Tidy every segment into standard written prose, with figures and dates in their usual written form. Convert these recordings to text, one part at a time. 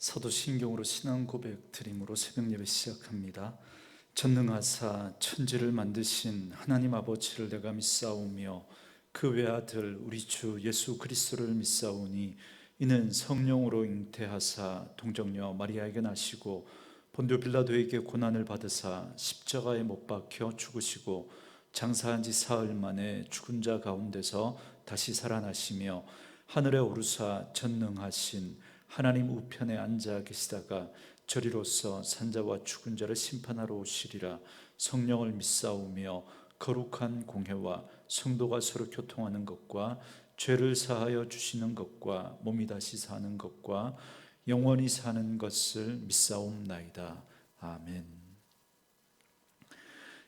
사도신경으로 신앙 고백 드림으로 새벽 예배 시작합니다. 전능하사 천지를 만드신 하나님 아버지를 내가 믿사오며 그 외아들 우리 주 예수 그리스도를 믿사오니 이는 성령으로 잉태하사 동정녀 마리아에게 나시고 본디오 빌라도에게 고난을 받으사 십자가에 못 박혀 죽으시고 장사한 지 사흘 만에 죽은 자 가운데서 다시 살아나시며 하늘에 오르사 전능하신 하나님 우편에 앉아 계시다가 저리로서 산자와 죽은 자를 심판하러 오시리라. 성령을 믿사오며 거룩한 공회와 성도가 서로 교통하는 것과 죄를 사하여 주시는 것과 몸이 다시 사는 것과 영원히 사는 것을 믿사옵나이다. 아멘.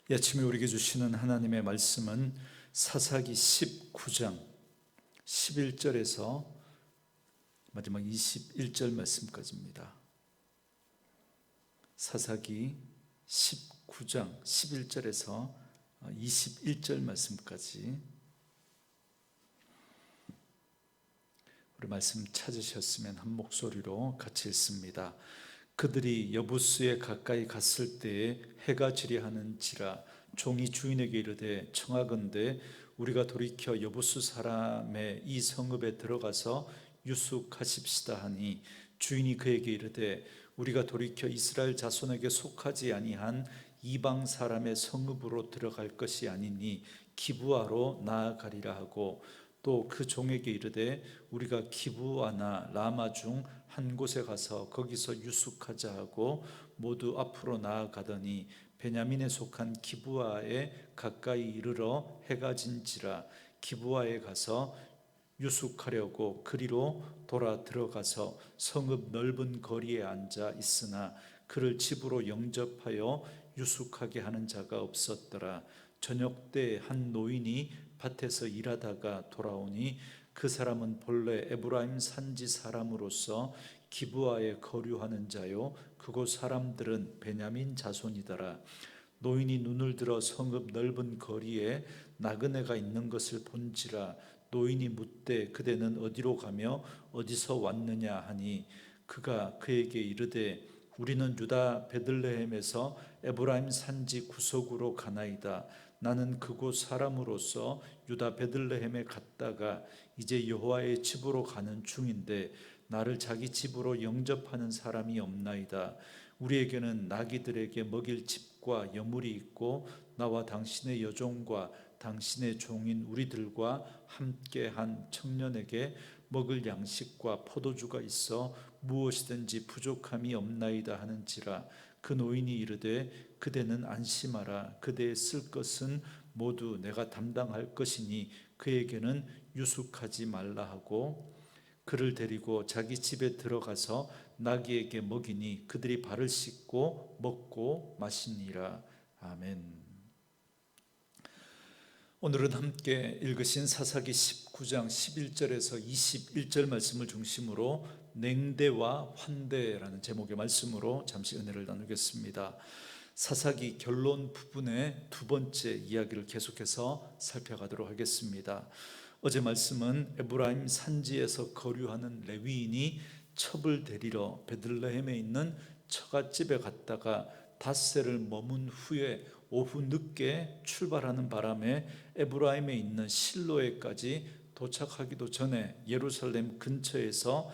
이 아침에 우리에게 주시는 하나님의 말씀은 사사기 19장 11절에서 마지막 21절 말씀까지입니다. 사사기 19장 11절에서 21절 말씀까지. 우리 말씀 찾으셨으면 한 목소리로 같이 읽습니다. 그들이 여부스에 가까이 갔을 때에 해가 지리하는지라 종이 주인에게 이르되 청하건대 우리가 돌이켜 여부스 사람의 이 성읍에 들어가서 유숙하십시다 하니 주인이 그에게 이르되 우리가 돌이켜 이스라엘 자손에게 속하지 아니한 이방 사람의 성읍으로 들어갈 것이 아니니 기브아로 나아가리라 하고 또 그 종에게 이르되 우리가 기브아나 라마 중 한 곳에 가서 거기서 유숙하자 하고 모두 앞으로 나아가더니 베냐민에 속한 기브아에 가까이 이르러 해가 진지라 기브아에 가서 유숙하려고 그리로 돌아 들어가서 성읍 넓은 거리에 앉아 있으나 그를 집으로 영접하여 유숙하게 하는 자가 없었더라. 저녁 때 한 노인이 밭에서 일하다가 돌아오니 그 사람은 본래 에브라임 산지 사람으로서 기브아에 거류하는 자요 그곳 사람들은 베냐민 자손이더라. 노인이 눈을 들어 성읍 넓은 거리에 나그네가 있는 것을 본지라 노인이 묻되 그대는 어디로 가며 어디서 왔느냐 하니 그가 그에게 이르되 우리는 유다 베들레헴에서 에브라임 산지 구석으로 가나이다. 나는 그곳 사람으로서 유다 베들레헴에 갔다가 이제 여호와의 집으로 가는 중인데 나를 자기 집으로 영접하는 사람이 없나이다. 우리에게는 나귀들에게 먹일 집과 여물이 있고 나와 당신의 여종과 당신의 종인 우리들과 함께한 청년에게 먹을 양식과 포도주가 있어 무엇이든지 부족함이 없나이다 하는지라. 그 노인이 이르되 그대는 안심하라. 그대의 쓸 것은 모두 내가 담당할 것이니 그에게는 유숙하지 말라 하고 그를 데리고 자기 집에 들어가서 나귀에게 먹이니 그들이 발을 씻고 먹고 마시니라. 아멘. 오늘은 함께 읽으신 사사기 19장 11절에서 21절 말씀을 중심으로 냉대와 환대라는 제목의 말씀으로 잠시 은혜를 나누겠습니다. 사사기 결론 부분의 두 번째 이야기를 계속해서 살펴가도록 하겠습니다. 어제 말씀은 에브라임 산지에서 거류하는 레위인이 첩을 데리러 베들레헴에 있는 처갓집에 갔다가 닷새를 머문 후에 오후 늦게 출발하는 바람에 에브라임에 있는 실로에까지 도착하기도 전에 예루살렘 근처에서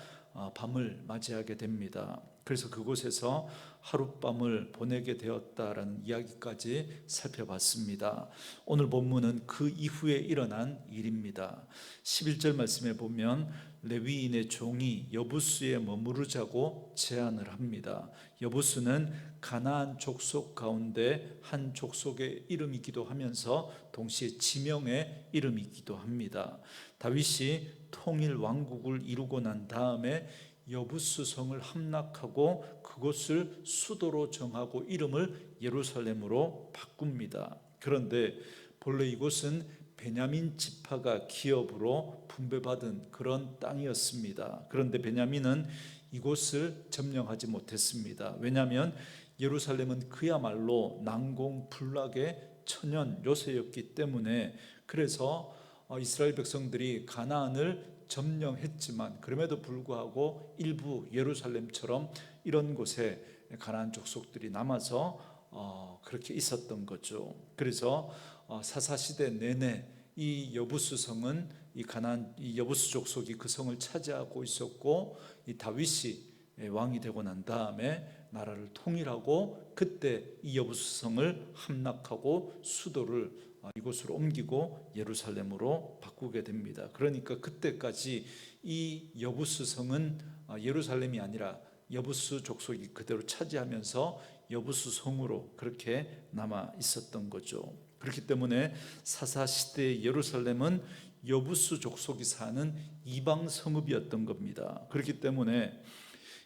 밤을 맞이하게 됩니다. 그래서 그곳에서 하룻밤을 보내게 되었다라는 이야기까지 살펴봤습니다. 오늘 본문은 그 이후에 일어난 일입니다. 11절 말씀에 보면 레위인의 종이 여부스에 머무르자고 제안을 합니다. 여부스는 가나안 족속 가운데 한 족속의 이름이기도 하면서 동시에 지명의 이름이기도 합니다. 다윗이 통일 왕국을 이루고 난 다음에 여부스 성을 함락하고 그곳을 수도로 정하고 이름을 예루살렘으로 바꿉니다. 그런데 본래 이곳은 베냐민 지파가 기업으로 분배받은 그런 땅이었습니다. 그런데 베냐민은 이곳을 점령하지 못했습니다. 왜냐하면 예루살렘은 그야말로 난공불락의 천연 요새였기 때문에. 그래서 이스라엘 백성들이 가나안을 점령했지만 그럼에도 불구하고 일부 예루살렘처럼 이런 곳에 가나안 족속들이 남아서 그렇게 있었던 거죠. 그래서 사사 시대 내내 이 여부수 성은 이 가나안 이 여부수 족속이 그 성을 차지하고 있었고, 이 다윗이 왕이 되고 난 다음에 나라를 통일하고 그때 이 여부수 성을 함락하고 수도를 이곳으로 옮기고 예루살렘으로 바꾸게 됩니다. 그러니까 그때까지 이 여부수 성은 예루살렘이 아니라 여부수 족속이 그대로 차지하면서 여부수 성으로 그렇게 남아 있었던 거죠. 그렇기 때문에 사사 시대의 예루살렘은 여부수 족속이 사는 이방 성읍이었던 겁니다. 그렇기 때문에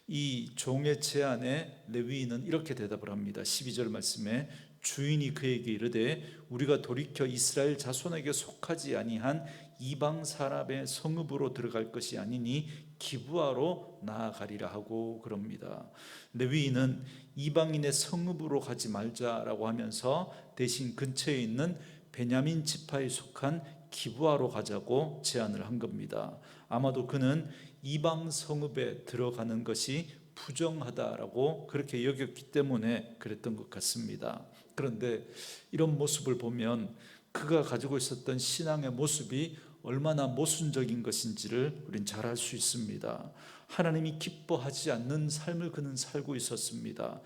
이 종의 제안에 레위인은 이렇게 대답을 합니다. 12절 말씀에 주인이 그에게 이르되 우리가 돌이켜 이스라엘 자손에게 속하지 아니한 이방 사람의 성읍으로 들어갈 것이 아니니 기브아로 나아가리라 하고 그럽니다. 레위인은 이방인의 성읍으로 가지 말자라고 하면서 대신 근처에 있는 베냐민 지파에 속한 기브아로 가자고 제안을 한 겁니다. 아마도 그는 이방 성읍에 들어가는 것이 부정하다라고 그렇게 여겼기 때문에 그랬던 것 같습니다. 그런데 이런 모습을 보면 그가 가지고 있었던 신앙의 모습이 얼마나 모순적인 것인지를 우린 잘 알 수 있습니다. 하나님이 기뻐하지 않는 삶을 그는 살고 있었습니다.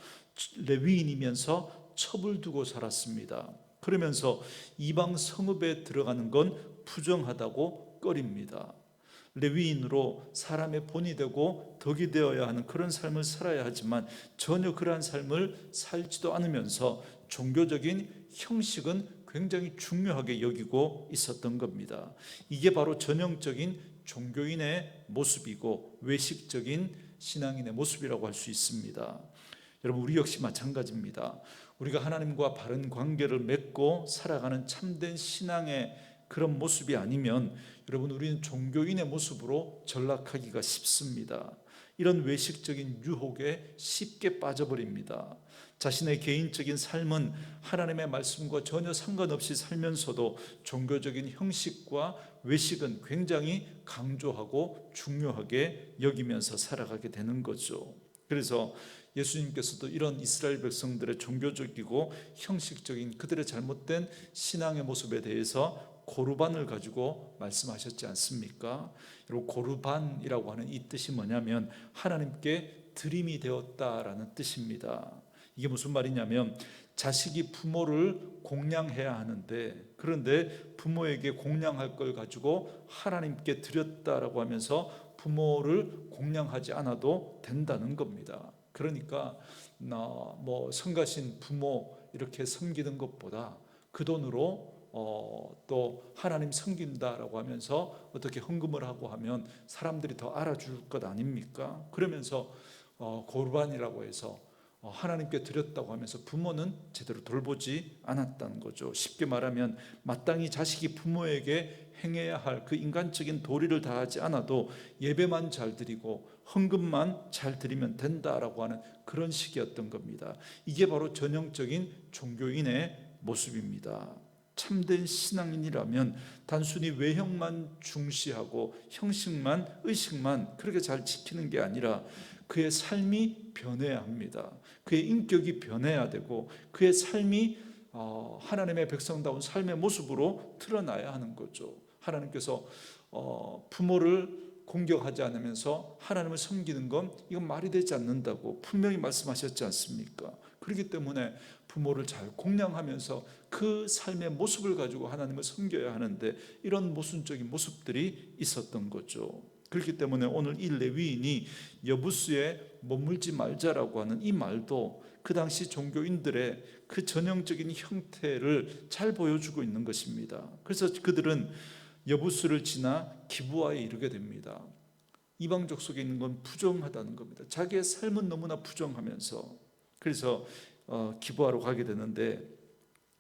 레위인이면서 첩을 두고 살았습니다. 그러면서 이방 성읍에 들어가는 건 부정하다고 꺼립니다. 레위인으로 사람의 본이 되고 덕이 되어야 하는 그런 삶을 살아야 하지만 전혀 그러한 삶을 살지도 않으면서 종교적인 형식은 굉장히 중요하게 여기고 있었던 겁니다. 이게 바로 전형적인 종교인의 모습이고 외식적인 신앙인의 모습이라고 할 수 있습니다. 여러분, 우리 역시 마찬가지입니다. 우리가 하나님과 바른 관계를 맺고 살아가는 참된 신앙의 그런 모습이 아니면 여러분, 우리는 종교인의 모습으로 전락하기가 쉽습니다. 이런 외식적인 유혹에 쉽게 빠져버립니다. 자신의 개인적인 삶은 하나님의 말씀과 전혀 상관없이 살면서도 종교적인 형식과 외식은 굉장히 강조하고 중요하게 여기면서 살아가게 되는 거죠. 그래서 예수님께서도 이런 이스라엘 백성들의 종교적이고 형식적인 그들의 잘못된 신앙의 모습에 대해서 고르반을 가지고 말씀하셨지 않습니까? 여러분, 고르반이라고 하는 이 뜻이 뭐냐면 하나님께 드림이 되었다라는 뜻입니다. 이게 무슨 말이냐면 자식이 부모를 공양해야 하는데, 그런데 부모에게 공양할 걸 가지고 하나님께 드렸다라고 하면서 부모를 공양하지 않아도 된다는 겁니다. 그러니까 성가신 부모 이렇게 섬기는 것보다 그 돈으로 또 하나님 섬긴다라고 하면서 어떻게 헌금을 하고 하면 사람들이 더 알아줄 것 아닙니까? 그러면서 고르반이라고 해서 하나님께 드렸다고 하면서 부모는 제대로 돌보지 않았다는 거죠. 쉽게 말하면 마땅히 자식이 부모에게 행해야 할 그 인간적인 도리를 다하지 않아도 예배만 잘 드리고 헌금만 잘 드리면 된다라고 하는 그런 식이었던 겁니다. 이게 바로 전형적인 종교인의 모습입니다. 참된 신앙인이라면 단순히 외형만 중시하고 형식만, 의식만 그렇게 잘 지키는 게 아니라 그의 삶이 변해야 합니다. 그의 인격이 변해야 되고 그의 삶이 하나님의 백성다운 삶의 모습으로 드러나야 하는 거죠. 하나님께서 부모를 공격하지 않으면서 하나님을 섬기는 건 이건 말이 되지 않는다고 분명히 말씀하셨지 않습니까? 그렇기 때문에 부모를 잘 공양하면서 그 삶의 모습을 가지고 하나님을 섬겨야 하는데 이런 모순적인 모습들이 있었던 거죠. 그렇기 때문에 오늘 이 레위인이 여부수에 머물지 말자라고 하는 이 말도 그 당시 종교인들의 그 전형적인 형태를 잘 보여주고 있는 것입니다. 그래서 그들은 여부수를 지나 기브아에 이르게 됩니다. 이방족 속에 있는 건 부정하다는 겁니다. 자기의 삶은 너무나 부정하면서 그래서 기브아로 가게 되는데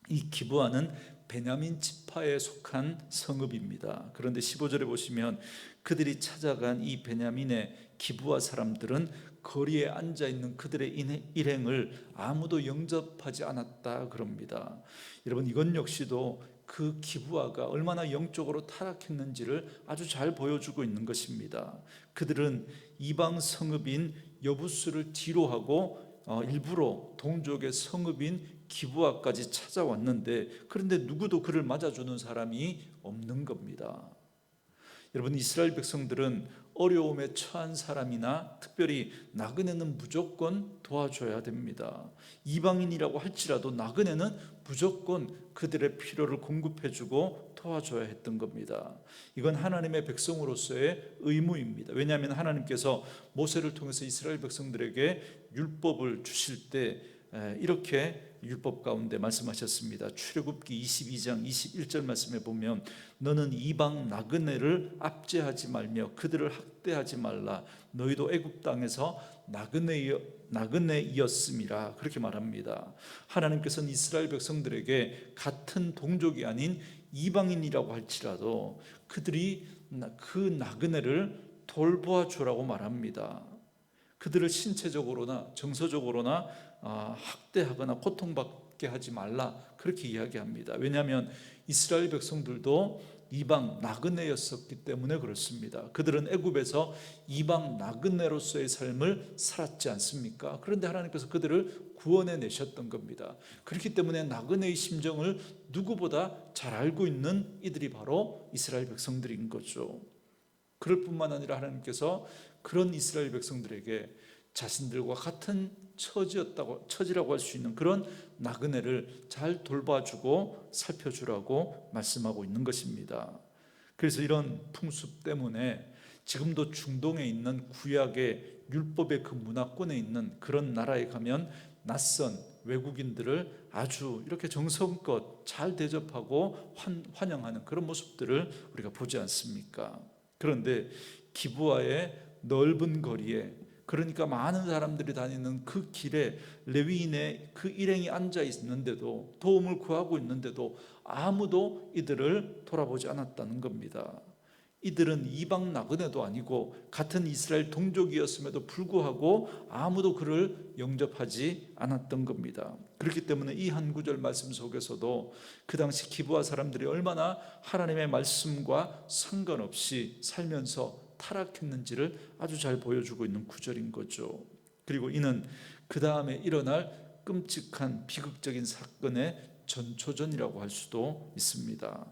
이 기브아는 베냐민 지파에 속한 성읍입니다. 그런데 15절에 보시면 그들이 찾아간 이 베냐민의 기브아 사람들은 거리에 앉아있는 그들의 일행을 아무도 영접하지 않았다 그럽니다. 여러분, 이건 역시도 그 기브아가 얼마나 영적으로 타락했는지를 아주 잘 보여주고 있는 것입니다. 그들은 이방 성읍인 여부스를 뒤로하고 일부러 동족의 성읍인 기브아까지 찾아왔는데, 그런데 누구도 그를 맞아주는 사람이 없는 겁니다. 여러분, 이스라엘 백성들은 어려움에 처한 사람이나 특별히 나그네는 무조건 도와줘야 됩니다. 이방인이라고 할지라도 나그네는 무조건 그들의 필요를 공급해주고 도와줘야 했던 겁니다. 이건 하나님의 백성으로서의 의무입니다. 왜냐하면 하나님께서 모세를 통해서 이스라엘 백성들에게 율법을 주실 때 이렇게 율법 가운데 말씀하셨습니다. 출애굽기 22장 21절 말씀에 보면 너는 이방 나그네를 압제하지 말며 그들을 학대하지 말라. 너희도 애굽 땅에서 나그네이었음이라, 그렇게 말합니다. 하나님께서는 이스라엘 백성들에게 같은 동족이 아닌 이방인이라고 할지라도 그들이 그 나그네를 돌보아 주라고 말합니다. 그들을 신체적으로나 정서적으로나 학대하거나 고통받게 하지 말라, 그렇게 이야기합니다. 왜냐하면 이스라엘 백성들도 이방 나그네였었기 때문에 그렇습니다. 그들은 애굽에서 이방 나그네로서의 삶을 살았지 않습니까? 그런데 하나님께서 그들을 구원해 내셨던 겁니다. 그렇기 때문에 나그네의 심정을 누구보다 잘 알고 있는 이들이 바로 이스라엘 백성들인 거죠. 그럴 뿐만 아니라 하나님께서 그런 이스라엘 백성들에게 자신들과 같은 처지라고 할 수 있는 그런 나그네를 잘 돌봐주고 살펴주라고 말씀하고 있는 것입니다. 그래서 이런 풍습 때문에 지금도 중동에 있는 구약의 율법의 그 문화권에 있는 그런 나라에 가면 낯선 외국인들을 아주 이렇게 정성껏 잘 대접하고 환영하는 그런 모습들을 우리가 보지 않습니까? 그런데 기브아의 넓은 거리에, 그러니까 많은 사람들이 다니는 그 길에 레위인의 그 일행이 앉아 있는데도, 도움을 구하고 있는데도 아무도 이들을 돌아보지 않았다는 겁니다. 이들은 이방 나그네도 아니고 같은 이스라엘 동족이었음에도 불구하고 아무도 그를 영접하지 않았던 겁니다. 그렇기 때문에 이 한 구절 말씀 속에서도 그 당시 기브아 사람들이 얼마나 하나님의 말씀과 상관없이 살면서 타락했는지를 아주 잘 보여주고 있는 구절인 거죠. 그리고 이는 그 다음에 일어날 끔찍한 비극적인 사건의 전초전이라고 할 수도 있습니다.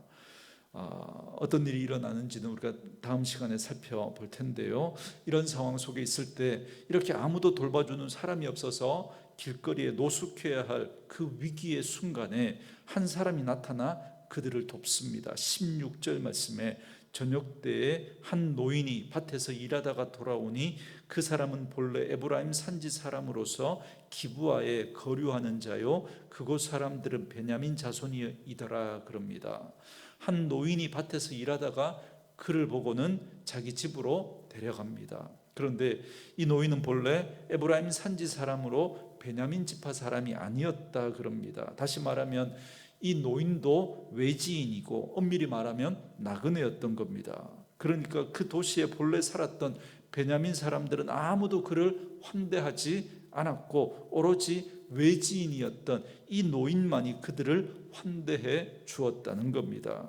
어떤 일이 일어나는지는 우리가 다음 시간에 살펴볼 텐데요. 이런 상황 속에 있을 때 이렇게 아무도 돌봐주는 사람이 없어서 길거리에 노숙해야 할 그 위기의 순간에 한 사람이 나타나 그들을 돕습니다. 16절 말씀에 저녁 때에 한 노인이 밭에서 일하다가 돌아오니 그 사람은 본래 에브라임 산지 사람으로서 기브아에 거류하는 자요 그곳 사람들은 베냐민 자손이더라, 그럽니다. 한 노인이 밭에서 일하다가 그를 보고는 자기 집으로 데려갑니다. 그런데 이 노인은 본래 에브라임 산지 사람으로 베냐민 지파 사람이 아니었다, 그럽니다. 다시 말하면 이 노인도 외지인이고 엄밀히 말하면 나그네였던 겁니다. 그러니까 그 도시에 본래 살았던 베냐민 사람들은 아무도 그를 환대하지 않았고 오로지 외지인이었던 이 노인만이 그들을 환대해 주었다는 겁니다.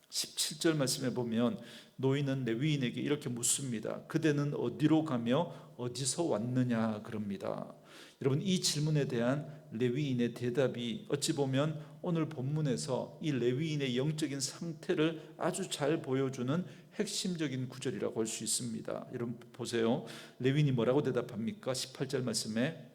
17절 말씀에 보면 노인은 레위인에게 이렇게 묻습니다. 그대는 어디로 가며 어디서 왔느냐, 그럽니다. 여러분, 이 질문에 대한 레위인의 대답이 어찌 보면 오늘 본문에서 이 레위인의 영적인 상태를 아주 잘 보여주는 핵심적인 구절이라고 할 수 있습니다. 여러분 보세요. 레위인이 뭐라고 대답합니까? 18절 말씀에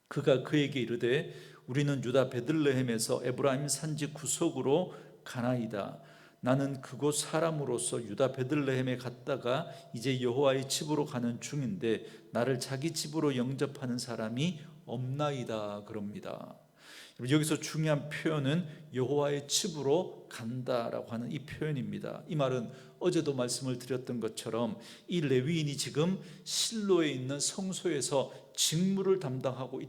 그가 그에게 이르되 우리는 유다 베들레헴에서 에브라임 산지 구석으로 가나이다. 나는 그곳 사람으로서 유다 베들레헴에 갔다가 이제 여호와의 집으로 가는 중인데 나를 자기 집으로 영접하는 사람이 없나이다, 그럽니다. 여기서 중요한 표현은 여호와의 집으로 간다라고 하는 이 표현입니다. 이 말은 어제도 말씀을 드렸던 것처럼 이 레위인이 지금 실로에 있는 성소에서 직무를 담당하고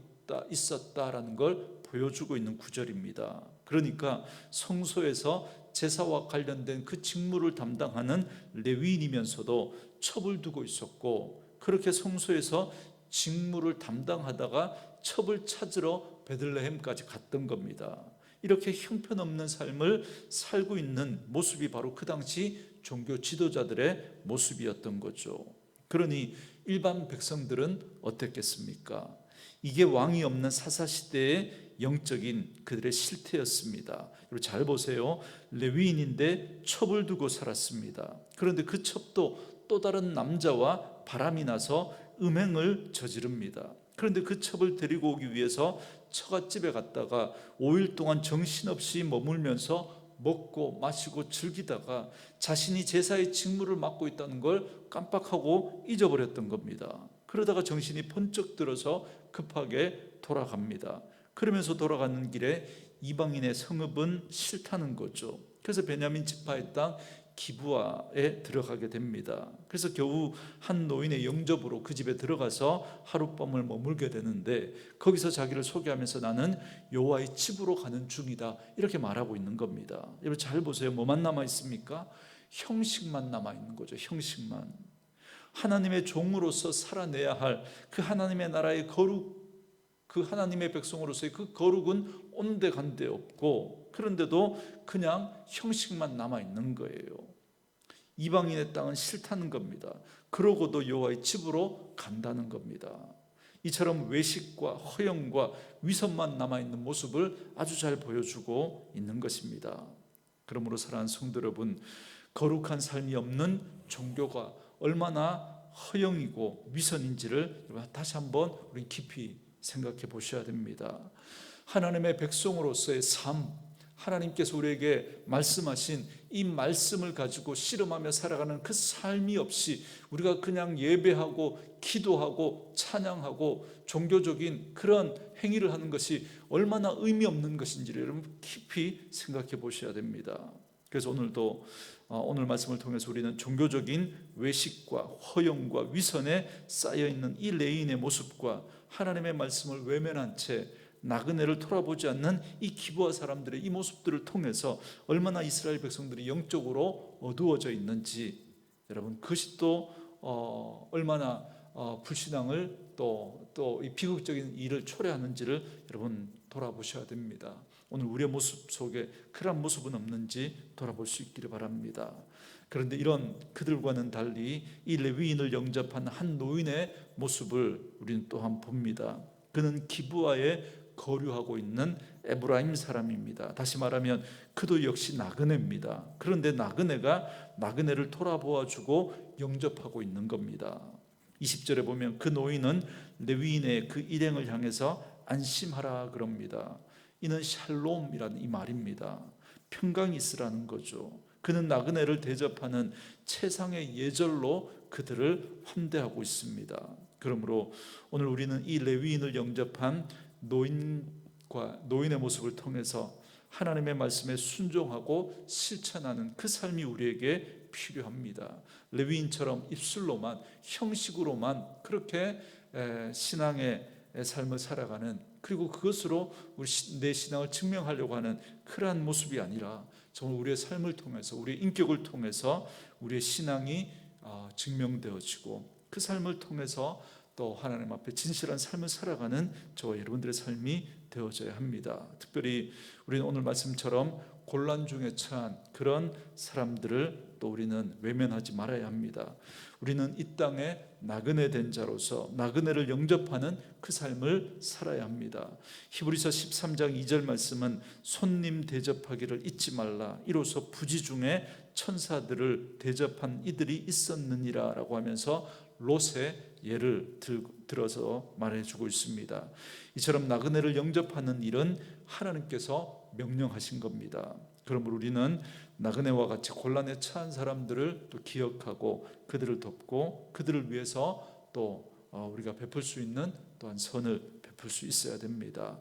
있었다라는 걸 보여주고 있는 구절입니다. 그러니까 성소에서 제사와 관련된 그 직무를 담당하는 레위인이면서도 첩을 두고 있었고, 그렇게 성소에서 직무를 담당하다가 첩을 찾으러 베들레헴까지 갔던 겁니다. 이렇게 형편없는 삶을 살고 있는 모습이 바로 그 당시 종교 지도자들의 모습이었던 거죠. 그러니 일반 백성들은 어땠겠습니까? 이게 왕이 없는 사사시대의 영적인 그들의 실태였습니다. 그리고 잘 보세요. 레위인인데 첩을 두고 살았습니다. 그런데 그 첩도 또 다른 남자와 바람이 나서 음행을 저지릅니다. 그런데 그 첩을 데리고 오기 위해서 처갓집에 갔다가 5일 동안 정신없이 머물면서 먹고 마시고 즐기다가 자신이 제사의 직무를 맡고 있다는 걸 깜빡하고 잊어버렸던 겁니다. 그러다가 정신이 번쩍 들어서 급하게 돌아갑니다. 그러면서 돌아가는 길에 이방인의 성읍은 싫다는 거죠. 그래서 베냐민 지파의 땅 기브아에 들어가게 됩니다. 그래서 겨우 한 노인의 영접으로 그 집에 들어가서 하룻밤을 머물게 되는데, 거기서 자기를 소개하면서 나는 여호와의 집으로 가는 중이다, 이렇게 말하고 있는 겁니다. 여러분 잘 보세요. 뭐만 남아 있습니까? 형식만 남아 있는 거죠. 형식만. 하나님의 종으로서 살아내야 할 그 하나님의 나라의 거룩, 그 하나님의 백성으로서의 그 거룩은 온데간데 없고, 그런데도 그냥 형식만 남아 있는 거예요. 이방인의 땅은 싫다는 겁니다. 그러고도 여호와의 집으로 간다는 겁니다. 이처럼 외식과 허영과 위선만 남아있는 모습을 아주 잘 보여주고 있는 것입니다. 그러므로 사랑하는 성도 여러분, 거룩한 삶이 없는 종교가 얼마나 허영이고 위선인지를 다시 한번 우리 깊이 생각해 보셔야 됩니다. 하나님의 백성으로서의 삶, 하나님께서 우리에게 말씀하신 이 말씀을 가지고 씨름하며 살아가는 그 삶이 없이 우리가 그냥 예배하고 기도하고 찬양하고 종교적인 그런 행위를 하는 것이 얼마나 의미 없는 것인지를 여러분 깊이 생각해 보셔야 됩니다. 그래서 오늘도 오늘 말씀을 통해서 우리는 종교적인 외식과 허영과 위선에 쌓여있는 이 레인의 모습과 하나님의 말씀을 외면한 채 나그네를 돌아보지 않는 이 기브아 사람들의 이 모습들을 통해서 얼마나 이스라엘 백성들이 영적으로 어두워져 있는지, 여러분 그것이 또 얼마나 불신앙을 또 이 비극적인 일을 초래하는지를 여러분 돌아보셔야 됩니다. 오늘 우리의 모습 속에 그런 모습은 없는지 돌아볼 수 있기를 바랍니다. 그런데 이런 그들과는 달리 이 레위인을 영접한 한 노인의 모습을 우리는 또한 봅니다. 그는 기브아에 거류하고 있는 에브라임 사람입니다. 다시 말하면 그도 역시 나그네입니다. 그런데 나그네가 나그네를 돌아보아주고 영접하고 있는 겁니다. 20절에 보면 그 노인은 레위인의 그 일행을 향해서 안심하라 그럽니다. 이는 샬롬이라는 이 말입니다. 평강이 있으라는 거죠. 그는 나그네를 대접하는 최상의 예절로 그들을 환대하고 있습니다. 그러므로 오늘 우리는 이 레위인을 영접한 노인의 모습을 통해서 하나님의 말씀에 순종하고 실천하는 그 삶이 우리에게 필요합니다. 레위인처럼 입술로만, 형식으로만 그렇게 신앙의 삶을 살아가는, 그리고 그것으로 내 신앙을 증명하려고 하는 그러한 모습이 아니라 정말 우리의 삶을 통해서, 우리의 인격을 통해서 우리의 신앙이 증명되어지고 그 삶을 통해서 또 하나님 앞에 진실한 삶을 살아가는 저와 여러분들의 삶이 되어져야 합니다. 특별히 우리는 오늘 말씀처럼 곤란 중에 처한 그런 사람들을 또 우리는 외면하지 말아야 합니다. 우리는 이 땅에 나그네 된 자로서 나그네를 영접하는 그 삶을 살아야 합니다. 히브리서 13장 2절 말씀은 손님 대접하기를 잊지 말라, 이로써 부지 중에 천사들을 대접한 이들이 있었느니라 라고 하면서 롯의 예를 들어서 말해주고 있습니다. 이처럼 나그네를 영접하는 일은 하나님께서 명령하신 겁니다. 그러므로 우리는 나그네와 같이 곤란에 처한 사람들을 또 기억하고 그들을 돕고 그들을 위해서 또 우리가 베풀 수 있는 또한 선을 베풀 수 있어야 됩니다.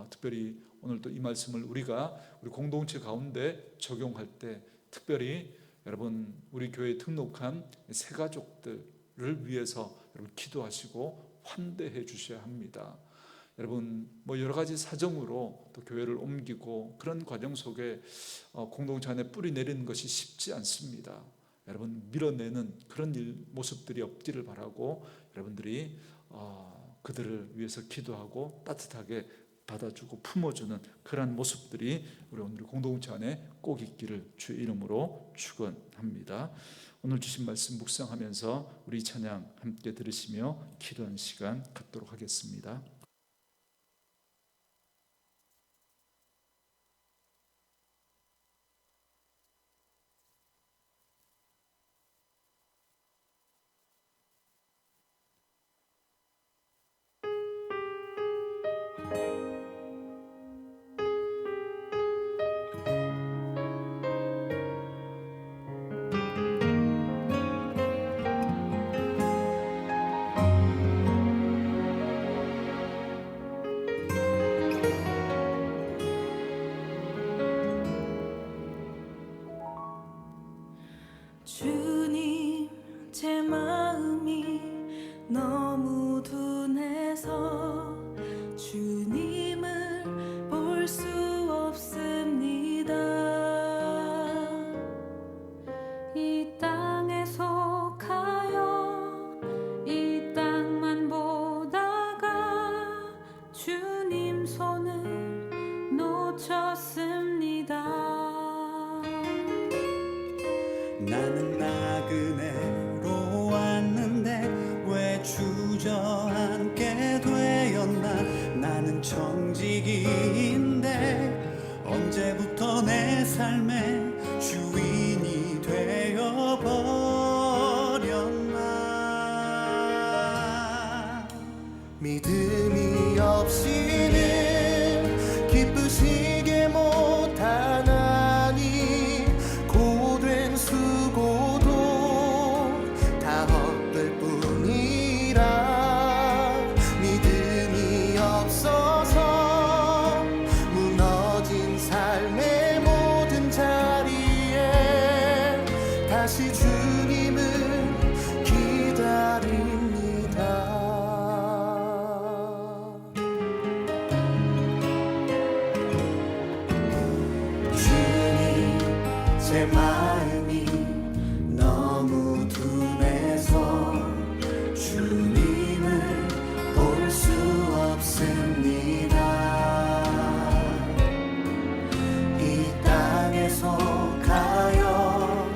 특별히 오늘 또 이 말씀을 우리가 우리 공동체 가운데 적용할 때 특별히 여러분 우리 교회에 등록한 새 가족들을 위해서 여러분 기도하시고 환대해 주셔야 합니다. 여러분 여러 가지 사정으로 또 교회를 옮기고 그런 과정 속에 공동체 안에 뿌리 내리는 것이 쉽지 않습니다. 여러분 밀어내는 그런 모습들이 없기를 바라고 여러분들이 그들을 위해서 기도하고 따뜻하게 받아주고 품어주는 그러한 모습들이 우리 오늘 공동체 안에 꼭 있기를 주의 이름으로 축원합니다. 오늘 주신 말씀 묵상하면서 우리 찬양 함께 들으시며 기도하는 시간 갖도록 하겠습니다. 주님, 제 마음이 너무 둔해서 주님을 볼 수 없습니다. 이 땅에 속하여 이 땅만 보다가 주님 손을 놓쳤습니다. 나는 나그네로 왔는데 왜 주저앉게 되었나. 나는 청지기인데 언제부터 내 삶의 주인이 되어버렸나. 믿음이 없이는 기쁘시게 못하나니 고된 수고도 다 헛될 뿐이라. 믿음이 없어서 무너진 삶의 모든 자리에 다시 주님을 기다립니다. 주님, 제 마음이 너무 둔해서 주님을 볼 수 없습니다. 이 땅에 속하여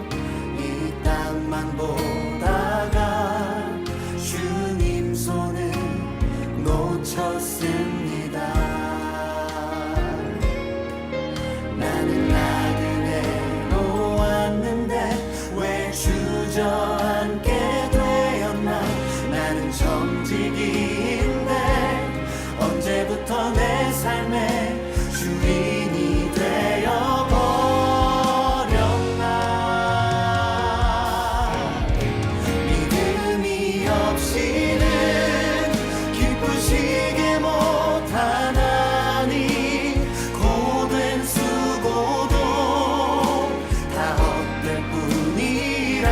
이 땅만 보다가 주님 손을 놓쳤습니다. 나는 나그네로 왔는데 왜 주저앉게 되었나. 나는 청지기인데 언제부터 내 삶의 주인이 되어버렸나. 믿음이 없이는 기쁘시게 못하나니 고된 수고도 다 헛될 뿐이라.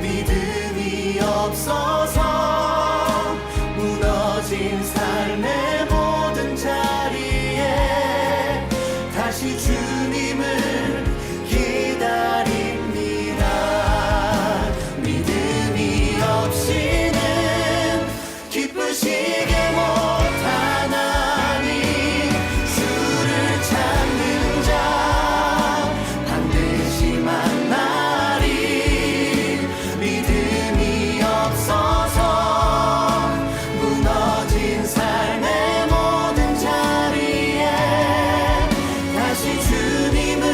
믿음이 없어서 무너진 삶의 모든 자리에 다시 주님을 기다립니다. 믿음이 없이는 기쁘시게 못하나니 주를 찾는 자 반드시 만나리. 믿음이 없어서 무너진 삶의 모든 자리에 다시 주님을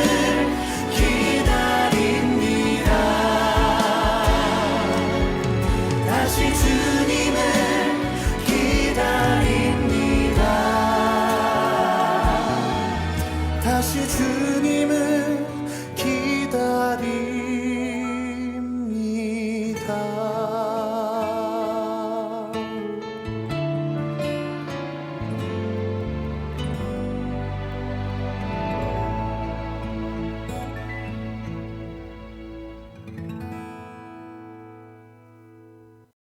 기다립니다. 다시 주님을 기다립니다. 다시 주님을